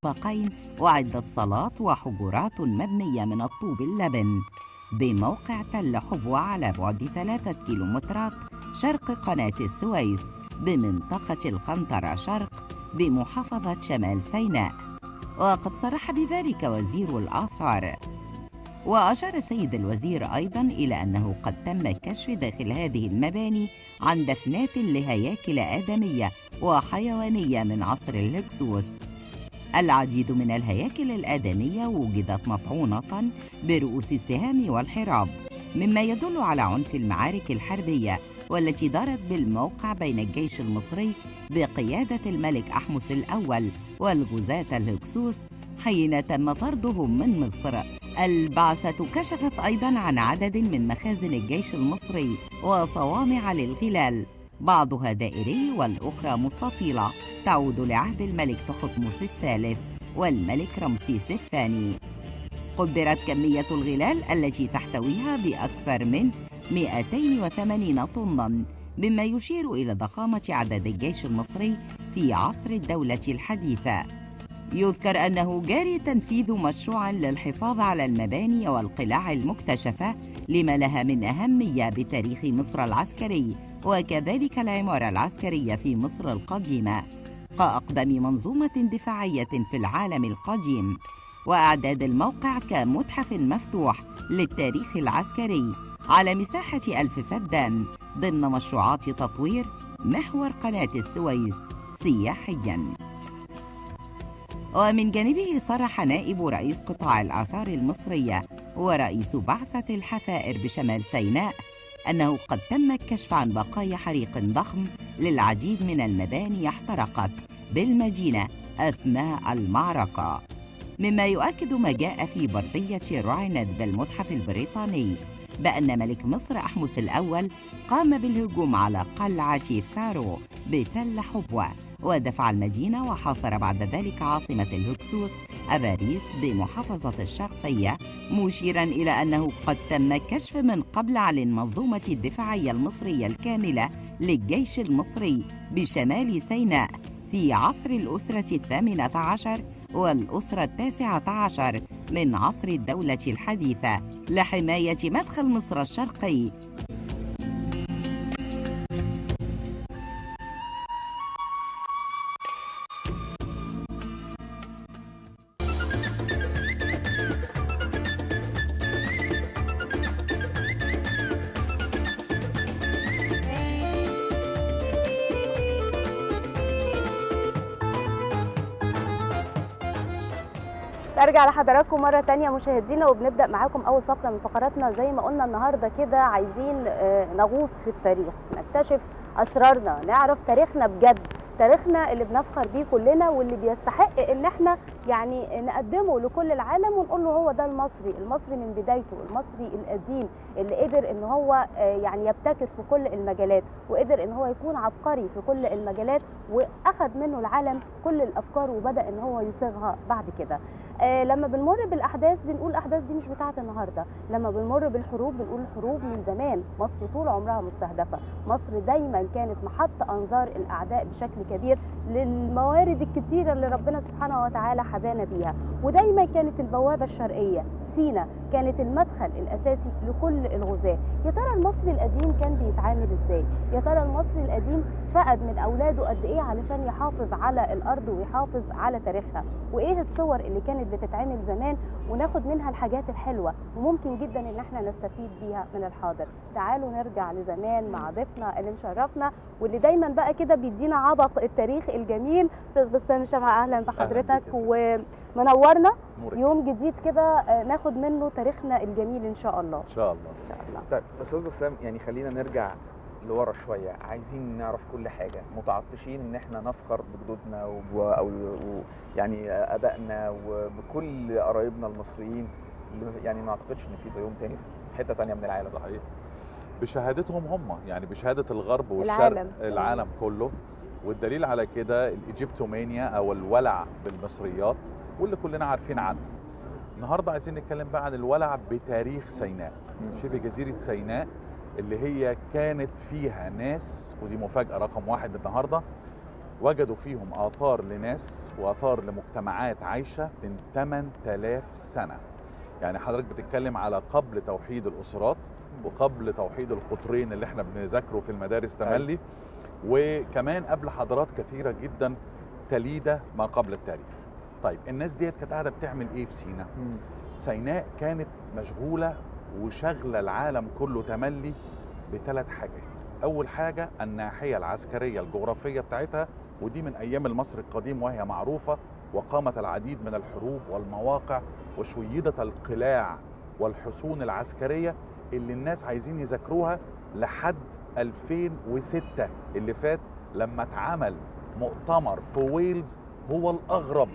طبقين وعدة صالات وحجرات مبنية من الطوب اللبن بموقع تل حبوة على بعد 3 كيلومترات شرق قناة السويس بمنطقة القنطرة شرق بمحافظة شمال سيناء. وقد صرح بذلك وزير الآثار. وأشار السيد الوزير أيضاً إلى أنه قد تم كشف داخل هذه المباني عن دفنات لهياكل آدمية وحيوانية من عصر الهكسوس. العديد من الهياكل الآدمية وجدت مطعونة برؤوس السهام والحراب، مما يدل على عنف المعارك الحربية والتي دارت بالموقع بين الجيش المصري بقيادة الملك أحمس الأول والغزاة الهكسوس حين تم طردهم من مصر. البعثة كشفت أيضاً عن عدد من مخازن الجيش المصري وصوامع للغلال، بعضها دائري والأخرى مستطيلة تعود لعهد الملك تحتمس الثالث والملك رمسيس الثاني. قدرت كمية الغلال التي تحتويها بأكثر من 280 طناً، مما يشير إلى ضخامة عدد الجيش المصري في عصر الدولة الحديثة. يذكر أنه جاري تنفيذ مشروع للحفاظ على المباني والقلاع المكتشفة لما لها من أهمية بتاريخ مصر العسكري وكذلك العمارة العسكرية في مصر القديمة كأقدم منظومة دفاعية في العالم القديم، وأعداد الموقع كمتحف مفتوح للتاريخ العسكري على مساحة 1000 فدان ضمن مشروعات تطوير محور قناة السويس سياحياً. ومن جانبه صرح نائب رئيس قطاع الآثار المصرية ورئيس بعثة الحفائر بشمال سيناء أنه قد تم الكشف عن بقايا حريق ضخم للعديد من المباني احترقت بالمدينة أثناء المعركة، مما يؤكد ما جاء في بردية رايند بالمتحف البريطاني بأن ملك مصر أحمس الأول قام بالهجوم على قلعة ثارو بتل حبوة ودفع المدينة، وحاصر بعد ذلك عاصمة الهكسوس أفاريس بمحافظة الشرقية، مشيرا إلى أنه قد تم كشف من قبل عن المنظومة الدفاعية المصرية الكاملة للجيش المصري بشمال سيناء في عصر الأسرة 18 والأسرة 19 من عصر الدولة الحديثة لحماية مدخل مصر الشرقي. ارجع لحضراتكم مره تانية مشاهدينا، وبنبدا معاكم اول فقره من فقراتنا. زي ما قلنا النهارده كده عايزين نغوص في التاريخ، نكتشف اسرارنا، نعرف تاريخنا بجد، تاريخنا اللي بنفخر بيه كلنا واللي بيستحق ان احنا يعني نقدمه لكل العالم ونقول له هو ده المصري من بدايته، المصري القديم اللي قدر ان هو يعني يبتكر في كل المجالات، وقدر ان هو يكون عبقري في كل المجالات، واخذ منه العالم كل الافكار وبدا ان هو يصيغها بعد كده. لما بنمر بالاحداث بنقول الاحداث دي مش بتاعه النهارده، لما بنمر بالحروب بنقول الحروب من زمان، مصر طول عمرها مستهدفه، مصر دايما كانت محط انظار الاعداء بشكل كبير للموارد الكتيره اللي ربنا سبحانه وتعالى حبانا بيها، ودايما كانت البوابه الشرقيه سينا كانت المدخل الاساسي لكل الغزاة. يا ترى المصري القديم كان بيتعامل ازاي؟ يا ترى المصري القديم فقد من اولاده قد ايه علشان يحافظ على الارض ويحافظ على تاريخها؟ وايه الصور اللي كانت بتتعمل زمان وناخد منها الحاجات الحلوه وممكن جدا ان احنا نستفيد بيها من الحاضر؟ تعالوا نرجع لزمان مع ضيفنا اللي مشرفنا واللي دايما بقى كده بيدينا عبق التاريخ الجميل، استاذ بسام شمعة. اهلا بحضرتك ومنورنا يوم جديد كده ناخد منه تاريخنا الجميل ان شاء الله. ان شاء الله ان شاء الله. طيب استاذ بسام، يعني خلينا نرجع لورا شويه، عايزين نعرف كل حاجه، متعطشين ان احنا نفخر بجدودنا يعني ابائنا وبكل قرايبنا المصريين اللي يعني ما اعتقدش ان في زيهم تاني في حته تانيه من العالم. صحيح، بشهادتهم هم، يعني بشهاده الغرب والشرق العالم كله. والدليل على كده الايجيبتومانيا او الولع بالمصريات واللي كلنا عارفين عنه. النهارده عايزين نتكلم بقى عن الولع بتاريخ سيناء، شبه جزيره سيناء اللي هي كانت فيها ناس، ودي مفاجاه رقم واحد النهارده، وجدوا فيهم آثار لناس وآثار لمجتمعات عايشة من 8000 سنة. يعني حضرتك بتتكلم على قبل توحيد الأسرات وقبل توحيد القطرين اللي احنا بنذاكره في المدارس تملي، وكمان قبل حضارات كثيرة جدا تليدة ما قبل التاريخ. طيب الناس ديت كانت قاعدة بتعمل ايه في سيناء؟ سيناء كانت مشغولة وشغلة العالم كله تملي بثلاث حاجات. أول حاجة الناحية العسكرية الجغرافية بتاعتها، ودي من أيام المصري القديم وهي معروفة، وقامت العديد من الحروب والمواقع وشيدت القلاع والحصون العسكرية اللي الناس عايزين يذاكروها لحد 2006 اللي فات، لما اتعمل مؤتمر في ويلز هو الأغرب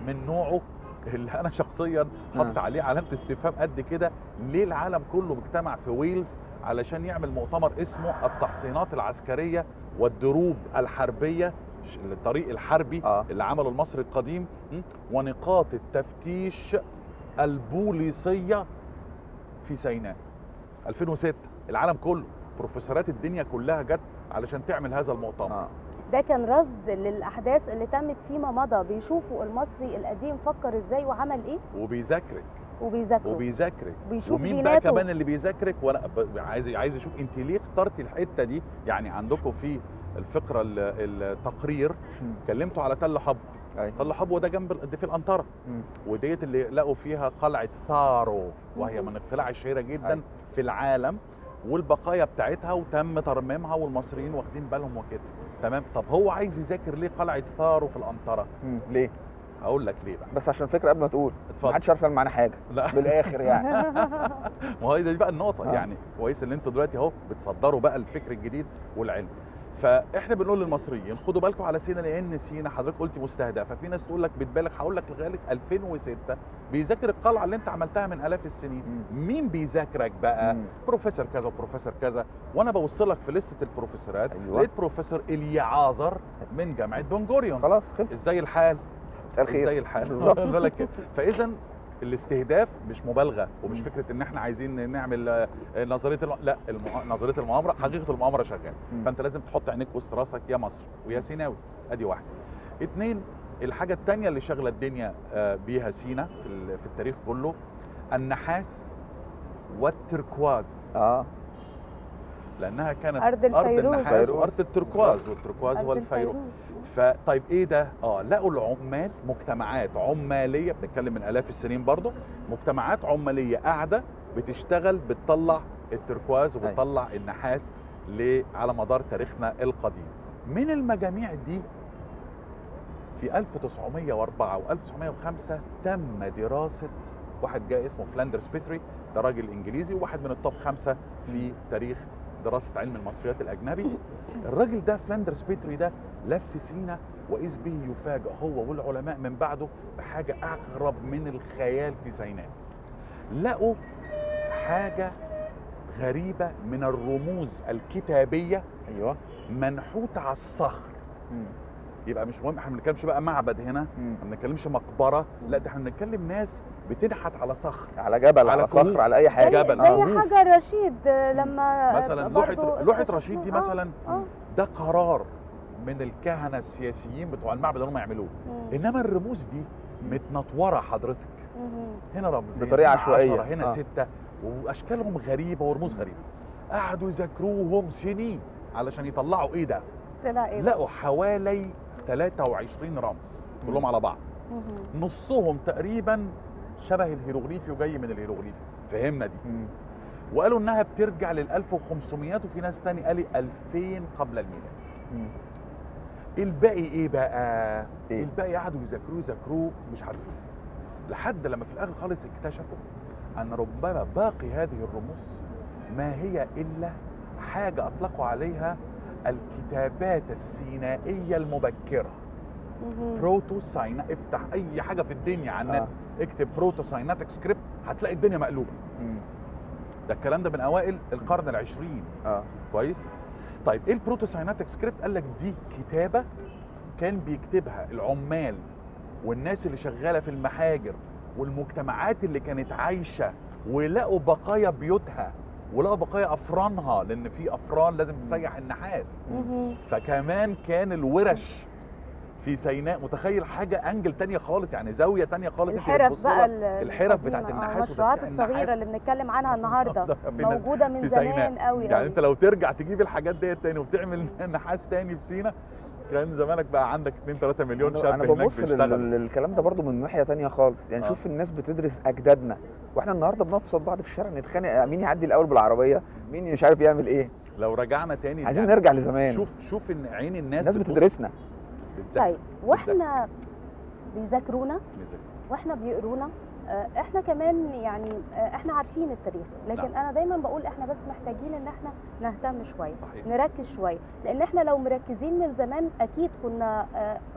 من نوعه، اللي أنا شخصيا حاطط عليه علامة استفهام قد كده. ليه العالم كله مجتمع في ويلز علشان يعمل مؤتمر اسمه التحصينات العسكرية والدروب الحربية، الطريق الحربي اللي عمله المصري القديم، ونقاط التفتيش البوليسية في سيناء 2006. العالم كله، بروفيسورات الدنيا كلها جت علشان تعمل هذا المؤتمر. ده كان رصد للأحداث اللي تمت فيما مضى، بيشوفوا المصري القديم فكر ازاي وعمل ايه، وبيذاكرك وبيشوف ومين جيناته. بقى كمان اللي بيذاكرك. وانا عايز اشوف انت ليه اخترتي الحته دي. يعني عندكم في الفقره التقرير كلمتوا على تل حبو. تل حبو ده جنب في الانطره، وديت اللي لقوا فيها قلعه ثارو، وهي من القلاع الشهيره جدا في العالم، والبقايا بتاعتها وتم ترميمها والمصريين واخدين بالهم وكده. تمام. طب هو عايز يذاكر ليه قلعه ثارو في الانطره؟ ليه؟ هقول لك ليه بقى، بس عشان فكره قبل ما تقول محدش عارف يعمل معانا حاجه. لا بالاخر يعني. ما هي دي بقى النقطه. يعني كويس ان انتوا دلوقتي اهو بتصدروا بقى الفكر الجديد والعلم. فاحنا بنقول للمصريين خدوا بالكم على سينا، لان سينا حضرتك قلتي مستهدفه. في ناس تقول لك بتبالغ، هقول لك لغايه 2006 بيذاكر القلعه اللي انت عملتها من الاف السنين. مين بيذاكرك بقى؟ بروفيسور كذا وبروفيسور كذا. وانا بوصلك في لسته البروفيسورات لقيت بروفيسور اليعازر من جامعه بن غوريون. خلاص خلص. ازاي الحال؟ مساء الخير. ازاي الحال؟ بالظبط. فاذا الاستهداف مش مبالغه، ومش فكره ان احنا عايزين نعمل نظريه لا، نظريه المؤامره، حقيقه المؤامره شغاله. فانت لازم تحط عينيك وسط راسك يا مصر ويا سيناوي. ادي واحده. اتنين، الحاجه الثانيه اللي شغله الدنيا بيها سينا في التاريخ كله، النحاس والتركواز. لانها كانت ارض النحاس وارض التركواز، والتركواز هو الفيروز. فطيب ايه ده؟ لقوا العمال، مجتمعات عماليه، بنتكلم من الاف السنين برضه، مجتمعات عماليه قاعده بتشتغل بتطلع التركواز وبتطلع النحاس على مدار تاريخنا القديم. من المجاميع دي في 1904 و1905 تم دراسه واحد جاي اسمه فلاندرز بيتري، ده راجل انجليزي وواحد من التوب 5 في تاريخ دراسه علم المصريات الاجنبي. الراجل ده فلاندرز بيتري ده لف سينا، واذ به يفاجئ هو والعلماء من بعده بحاجه اغرب من الخيال في سيناء. لقوا حاجه غريبه من الرموز الكتابيه منحوته على الصخر. يبقى مش مهم، احنا ما بنتكلمش بقى معبد هنا، ما بنتكلمش مقبره، لا ده احنا بنتكلم ناس بتنحت على صخر، على جبل، على صخر، على اي حاجه. جبل زي حجر رشيد لما مثلا لوحه رشيد دي مثلا ده قرار من الكهنه السياسيين بتوع المعبد اللي هم يعملوه. انما الرموز دي متنطوره حضرتك، هنا رمزين بطريقه عشوائيه، هنا 6، واشكالهم غريبه ورموز غريبه. قعدوا يذاكروهم سنين علشان يطلعوا ايه ده. لقوا حوالي 23 رمز كلهم على بعض، نصهم تقريبا شبه الهيروغليفي وجاي من الهيروغليفي، فهمنا دي. وقالوا انها بترجع لل 1500، وفي ناس تاني قال 2000 قبل الميلاد. الباقي ايه بقى؟ الباقي قعدوا يذاكروه مش عارفين، لحد لما في الاخر خالص اكتشفوا ان ربما باقي هذه الرموز ما هي الا حاجه اطلقوا عليها الكتابات السينائيه المبكره. بروتو ساينا، افتح اي حاجه في الدنيا على النت اكتب بروتو سايناتيك سكريبت هتلاقي الدنيا مقلوبه. ده الكلام ده من اوائل القرن العشرين. كويس. طيب ايه البروتو سايناتيك سكريبت؟ قال لك دي كتابه كان بيكتبها العمال والناس اللي شغاله في المحاجر والمجتمعات اللي كانت عايشه، ولقوا بقايا بيوتها ولقوا بقايا افرانها، لان في افران لازم تسيح النحاس. فكمان كان الورش في سيناء، متخيل حاجه انجل تانية خالص، يعني زاويه تانية خالص. الحرف بقى الحرف بتاعت النحاس المشروعات الصغيره اللي بنتكلم عنها النهارده موجوده من زمان قوي. يعني انت لو ترجع تجيب الحاجات ديت تاني وتعمل نحاس تاني في سينا، كان زمانك بقى عندك 2-3 مليون شاب انا هناك ببص للكلام ده برضو من ناحيه تانية خالص. يعني شوف الناس بتدرس اجدادنا، واحنا النهارده بنفصل بعض في الشارع نتخانق مين يعدي الاول بالعربيه، مين مش عارف يعمل ايه. لو رجعنا تاني عايزين نرجع لزمان. شوف ان عين الناس بتدرسنا. طيب واحنا بيذاكرونا واحنا بيقرونا، احنا كمان يعني احنا عارفين التاريخ، لكن انا دايما بقول احنا بس محتاجين ان احنا نهتم شويه، نركز شويه، لان احنا لو مركزين من زمان اكيد كنا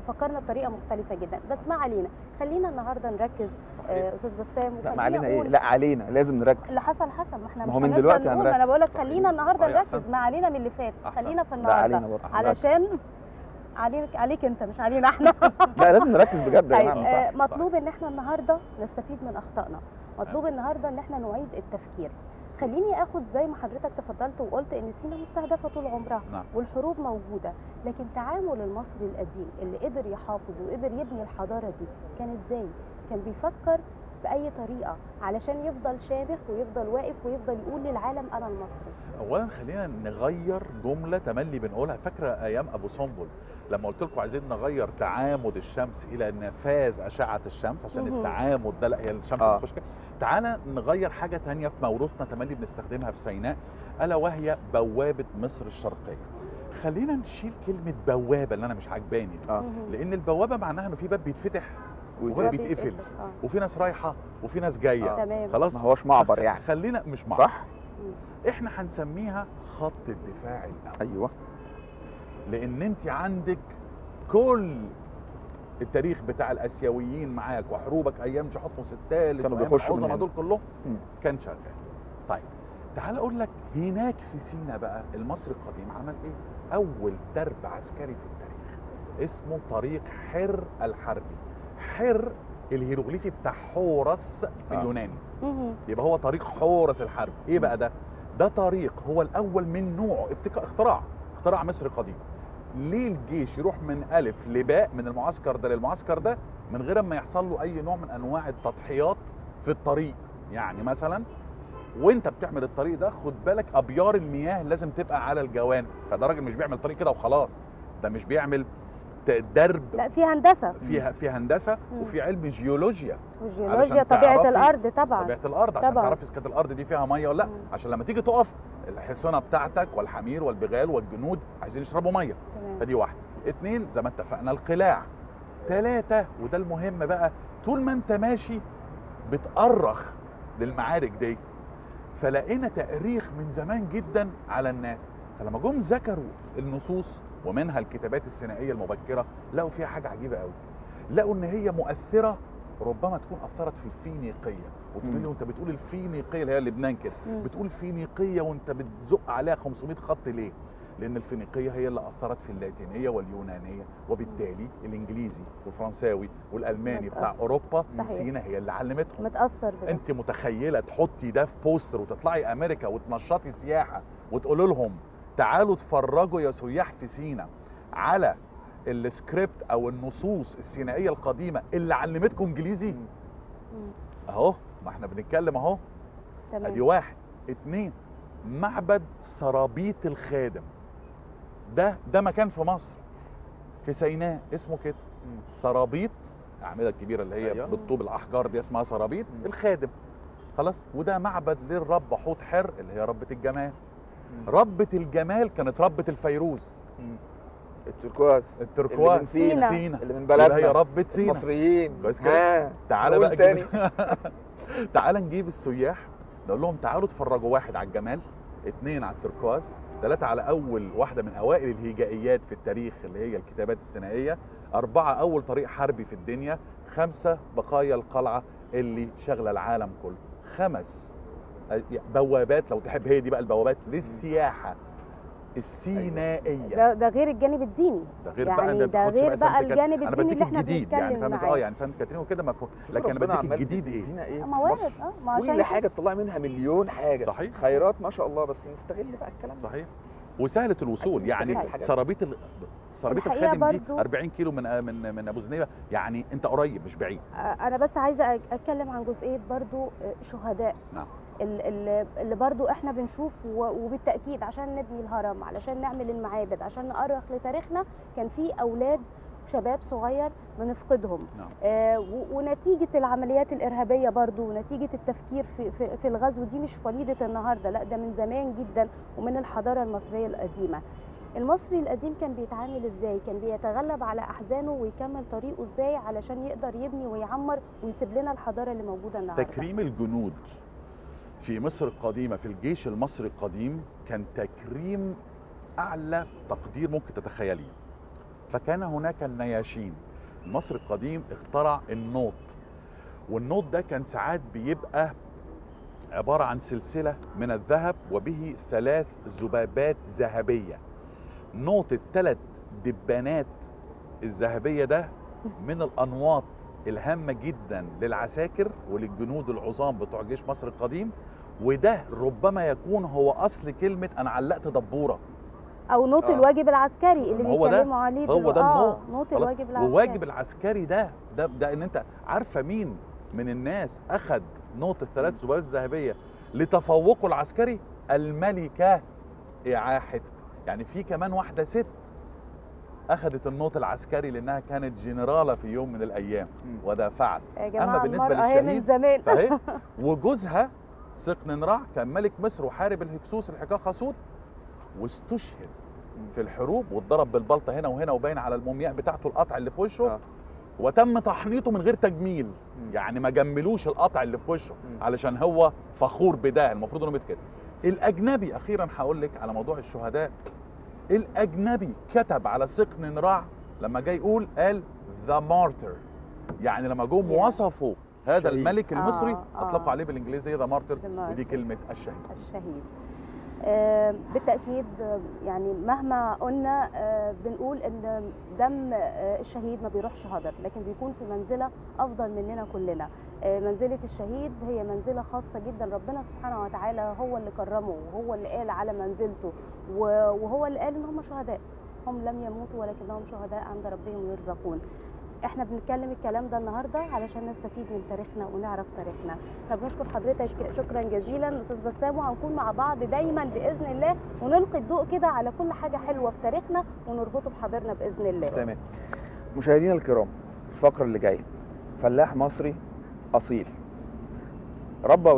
فكرنا بطريقه مختلفه جدا. بس ما علينا، خلينا النهارده نركز. استاذ بسام، لا ما علينا ايه؟ لا علينا، لازم نركز. اللي حصل ما احنا مش من دلوقتي هنركز. انا بقول لك خلينا النهارده نركز، ما علينا من اللي فات، خلينا في النهارده علشان عليك انت مش علينا احنا. لا لازم نركز بجد يا جماعه. مطلوب ان احنا النهارده نستفيد من اخطائنا، مطلوب النهارده ان احنا نعيد التفكير. خليني اخد زي ما حضرتك تفضلت وقلت ان سينا مستهدفه طول عمرها والحروب موجوده، لكن تعامل المصري القديم اللي قدر يحافظ وقدر يبني الحضاره دي كان ازاي؟ كان بيفكر باي طريقه علشان يفضل شامخ ويفضل واقف ويفضل يقول للعالم انا المصري. اولا خلينا نغير جمله تملي بنقولها، فاكره ايام ابو سنبل لما قلت لكم عايزين نغير تعامد الشمس الى نفاذ اشعه الشمس، عشان التعامد ده لا هي الشمس بتخش كده. تعالى نغير حاجه ثانيه في موروثنا تملي بنستخدمها في سيناء، الا وهي بوابه مصر الشرقيه. خلينا نشيل كلمه بوابه اللي انا مش عاجباني دي، لان البوابه معناها انه في باب بيتفتح وباب بيتقفل، وفي ناس رايحه وفي ناس جايه. خلاص ما هوش معبر يعني. خلينا مش معبر، صح. احنا هنسميها خط الدفاع الأول. ايوه، لان انت عندك كل التاريخ بتاع الاسيويين معاك وحروبك ايام تحتمس الثالث كانوا بيخشوا العظماء دول كلهم كان شغال. طيب تعال اقول لك هناك في سينا بقى المصري القديم عمل ايه؟ اول درب عسكري في التاريخ اسمه طريق حر الحربي. حر الهيروغليفي بتاع حورس في اليوناني، يبقى هو طريق حورس الحرب. ايه بقى ده؟ ده طريق هو الاول من نوعه، اختراع مصر قديم. ليه الجيش يروح من الف لباء من المعسكر ده للمعسكر ده من غير ما يحصل له اي نوع من انواع التضحيات في الطريق؟ يعني مثلا وانت بتعمل الطريق ده خد بالك ابيار المياه لازم تبقى على الجوانب، فده راجل مش بيعمل طريق كده وخلاص، ده مش بيعمل درب، لا في هندسه، في هندسه وفي علم جيولوجيا طبيعه الارض. طبعا طبيعه الارض عشان تعرفي اذا كانت الارض دي فيها ميه ولا لا، عشان لما تيجي تقف الحصانه بتاعتك والحمير والبغال والجنود عايزين يشربوا ميه. فدي واحده. 2 زي ما اتفقنا القلاع. 3 وده المهم بقى، طول ما انت ماشي بتأرخ للمعارك دي، فلقينا تأريخ من زمان جدا على الناس، فلما جم ذكروا النصوص ومنها الكتابات السينائيه المبكره لقوا فيها حاجه عجيبه قوي. لقوا ان هي مؤثره، ربما تكون اثرت في الفينيقيه. وتقول لي وانت بتقول الفينيقيه اللي هي لبنان كده، بتقول فينيقيه وانت بتزق عليها 500 خط ليه؟ لان الفينيقيه هي اللي اثرت في اللاتينيه واليونانيه، وبالتالي الانجليزي والفرنساوي والالماني بتاع اوروبا سينا هي اللي علمتهم. متاثر بده. انت متخيله تحطي ده في بوستر وتطلعي امريكا وتنشطي سياحه وتقول لهم تعالوا اتفرجوا يا سياح في سينا على السكريبت او النصوص السينائيه القديمه اللي علمتكم انجليزي؟ اهو ما احنا بنتكلم اهو. ادي 1. 2 معبد سرابيط الخادم. ده مكان في مصر في سيناء اسمه كده سرابيط، الاعمده الكبيره اللي هي بالطوب الاحجار دي اسمها سرابيط الخادم. خلاص. وده معبد للرب حوت حر اللي هي ربة الجمال. ربة الجمال كانت ربة الفيروز، التركواز اللي من سينا اللي من بلدنا، اللي هي ربة سينا المصريين. كويس كده. تعالى بقى تاني. تعالى نجيب السياح نقول لهم تعالوا اتفرجوا 1 على الجمال، 2 على التركواز، 3 على اول واحده من اوائل الهجائيات في التاريخ اللي هي الكتابات السينائيه، 4 اول طريق حربي في الدنيا، 5 بقايا القلعه اللي شغله العالم كله. 5 بوابات لو تحب، هي دي بقى البوابات للسياحه السينائيه. ده غير الجانب الديني، ده غير يعني بقى بقى الجانب الديني اللي احنا بنتكلم يعني فاهم يعني سانت كاترين وكده مفهوم، لكن انا بديك الجديد ايه؟ موارد. كل حاجه تطلع منها مليون حاجه. صحيح. خيرات ما شاء الله، بس نستغل بقى الكلام ده. صحيح. وسهله الوصول. يعني سرابيط الخادم دي 40 كيلو من ابو زنيبه، يعني انت قريب مش بعيد. انا بس عايزه اتكلم عن جزئيه برضو شهداء. نعم. اللي برضو احنا بنشوف، وبالتاكيد عشان نبني الهرم، علشان نعمل المعابد، عشان نؤرخ لتاريخنا، كان في اولاد شباب صغير بنفقدهم. نعم. ونتيجه العمليات الارهابيه برضو، ونتيجه التفكير في الغزو، دي مش وليده النهارده، لا ده من زمان جدا ومن الحضاره المصريه القديمه. المصري القديم كان بيتعامل ازاي؟ كان بيتغلب على احزانه ويكمل طريقه ازاي علشان يقدر يبني ويعمر ويسيب لنا الحضاره اللي موجوده النهارده؟ تكريم الجنود في مصر القديمه، في الجيش المصري القديم، كان تكريم اعلى تقدير ممكن تتخيليه. فكان هناك النياشين. المصري القديم اخترع النوط، والنوط ده كان ساعات بيبقى عباره عن سلسله من الذهب وبه 3 ذبابات ذهبيه. نوط ال3 دبانات الذهبيه ده من الانواط الهامه جدا للعساكر وللجنود العظام بتوع جيش مصر القديم، وده ربما يكون هو اصل كلمه انا علقت دبوره او نوط الواجب العسكري اللي بيتكلموا عليه. هو ده النوط. نوط الواجب العسكري. والواجب العسكري ده ان انت عارفه مين من الناس اخذ نوط ال3 ذبابات الذهبيه لتفوقه العسكري؟ الملكه إعاحة. يعني في كمان واحده ست اخذت النوط العسكري لانها كانت جنرالة في يوم من الايام ودافعت. اما بالنسبه للشهيد فهي وجوزها سقننرع كان ملك مصر وحارب الهكسوس الحقاقسوت واستشهد في الحروب واتضرب بالبلطه هنا وهنا وباين على المومياء بتاعته القطع اللي في وشه. وتم تحنيطه من غير تجميل. يعني ما جملوش القطع اللي في وشه علشان هو فخور بده، المفروض انه كده. الاجنبي اخيرا هقول لك على موضوع الشهداء، الاجنبي كتب على سقننرع لما جاي يقول قال ذا مارتر، يعني لما جم وصفوا هذا الملك المصري اطلقوا عليه بالانجليزيه ذا مارتر، ودي كلمه الشهيد. بالتأكيد يعني مهما قلنا بنقول ان دم الشهيد ما بيروحش هدر، لكن بيكون في منزلة افضل مننا كلنا. منزلة الشهيد هي منزلة خاصة جدا، ربنا سبحانه وتعالى هو اللي كرمه وهو اللي قال على منزلته، وهو اللي قال ان هم شهداء، هم لم يموتوا ولكنهم شهداء عند ربهم يرزقون. احنا بنتكلم الكلام ده النهارده علشان نستفيد من تاريخنا ونعرف تاريخنا. فبنشكر حضرتك شكرا جزيلا استاذ بسام، وهنكون مع بعض دايما باذن الله ونلقي الضوء كده على كل حاجه حلوه في تاريخنا ونربطه بحاضرنا باذن الله. تمام. مشاهدينا الكرام، الفقره اللي جايه فلاح مصري اصيل ربى